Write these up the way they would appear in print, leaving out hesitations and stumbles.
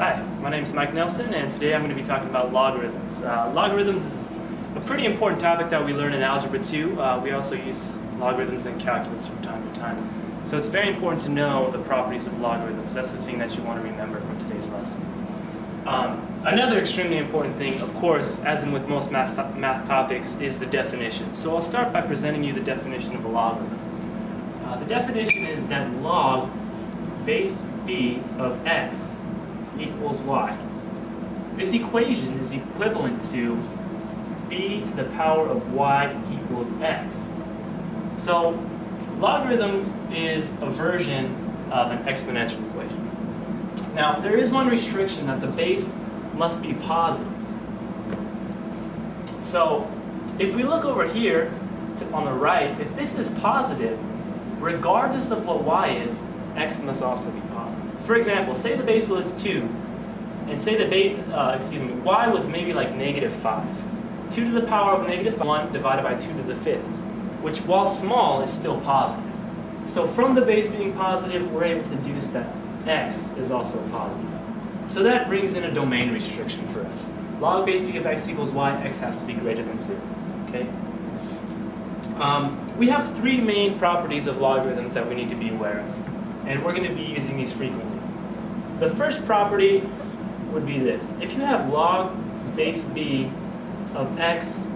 Hi, my name is Mike Nelson, and today I'm going to be talking about logarithms. Logarithms is a pretty important topic that we learn in Algebra 2. We also use logarithms in calculus from time to time. So it's very important to know the properties of logarithms. That's the thing that you want to remember from today's lesson. Another extremely important thing, of course, as in with most math topics, is the definition. So I'll start by presenting you the definition of a logarithm. The definition is that log base b of x equals y. This equation is equivalent to b to the power of y equals x. So logarithms is a version of an exponential equation. Now there is one restriction, that the base must be positive. So if we look over here on the right, if this is positive, regardless of what y is, x must also be positive. For example, say the base was 2, and say the y was maybe like -5. 2 to the power of -1 divided by 2 to the 5th, which while small is still positive. So from the base being positive, we're able to deduce that x is also positive. So that brings in a domain restriction for us. Log base b of x equals y, x has to be greater than 0. Okay? We have three main properties of logarithms that we need to be aware of, and we're going to be using these frequently. The first property would be this. If you have log base b of x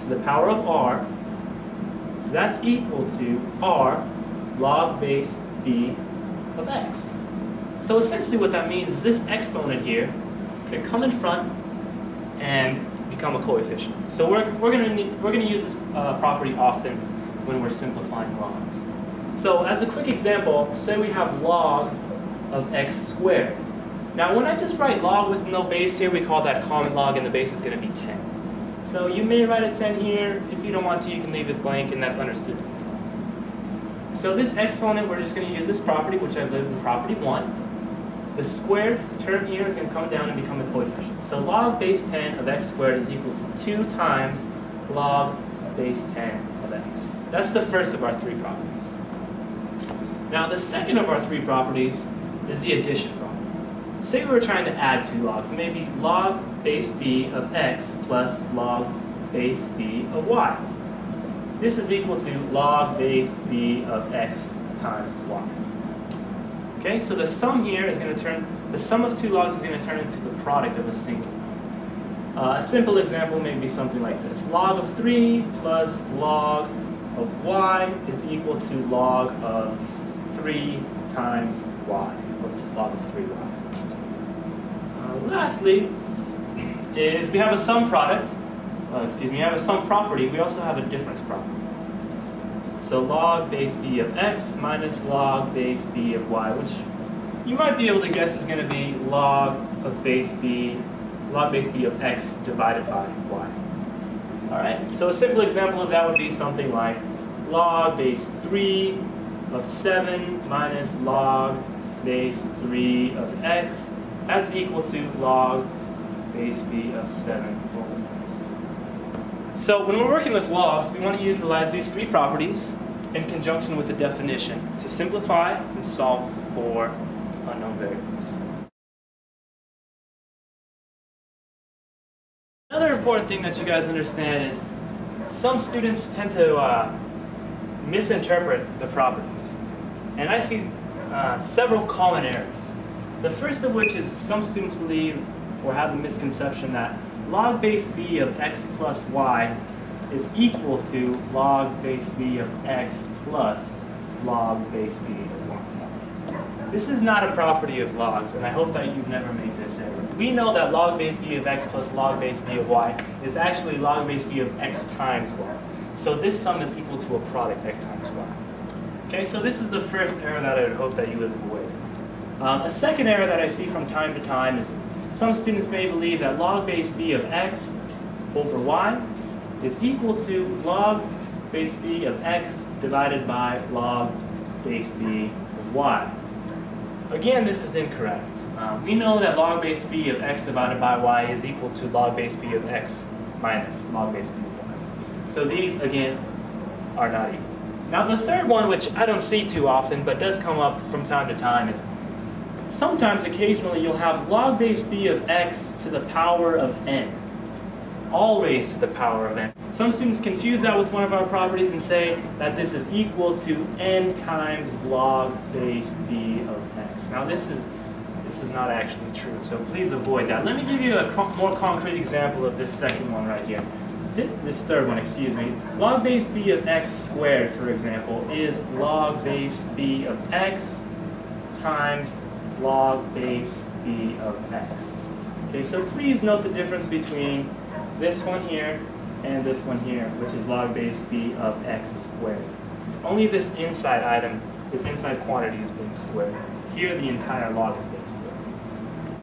to the power of r, that's equal to r log base b of x. So essentially what that means is this exponent here can come in front and become a coefficient. So we're going to use this property often when we're simplifying logs. So as a quick example, say we have log of x squared. Now when I just write log with no base here, we call that common log, and the base is going to be 10. So you may write a 10 here. If you don't want to, you can leave it blank, and that's understood. So this exponent, we're just going to use this property, which I've labeled property 1. The squared term here is going to come down and become a coefficient. So log base 10 of x squared is equal to 2 times log base 10 of x. That's the first of our three properties. Now the second of our three properties is the addition property. Say we were trying to add two logs, maybe log base b of x plus log base b of y. This is equal to log base b of x times y. Okay, so the sum here is going to the sum of two logs is going to turn into the product of a single log. A simple example may be something like this. Log of 3 plus log of y is equal to log of 3 times y, or just log of 3y. Lastly, is we have a sum product. We have a sum property. We also have a difference property. So log base b of x minus log base b of y, which you might be able to guess is going to be log base b of x divided by y. All right. So a simple example of that would be something like log base 3 of 7 minus log base 3 of x. That's equal to log base b of 7 over x. So when we're working with logs, we want to utilize these three properties in conjunction with the definition to simplify and solve for unknown variables. Another important thing that you guys understand is some students tend to misinterpret the properties. And I see several common errors. The first of which is some students believe or have the misconception that log base b of x plus y is equal to log base b of x plus log base b of y. This is not a property of logs, and I hope that you've never made this error. We know that log base b of x plus log base b of y is actually log base b of x times y. So this sum is equal to a product x times y. Okay, so this is the first error that I would hope that you would avoid. A second error that I see from time to time is some students may believe that log base b of x over y is equal to log base b of x divided by log base b of y. Again, this is incorrect. We know that log base b of x divided by y is equal to log base b of x minus log base b of y. So these, again, are not equal. Now the third one, which I don't see too often but does come up from time to time, is sometimes, occasionally, you'll have log base b of x to the power of n. All raised to the power of n. Some students confuse that with one of our properties and say that this is equal to n times log base b of x. Now this is not actually true, so please avoid that. Let me give you a more concrete example of this second one right here. This third one, excuse me. Log base b of x squared, for example, is log base b of x times log base b of x. Okay, so please note the difference between this one here and this one here, which is log base b of x squared. Only this inside item, this inside quantity is being squared. Here the entire log is being squared.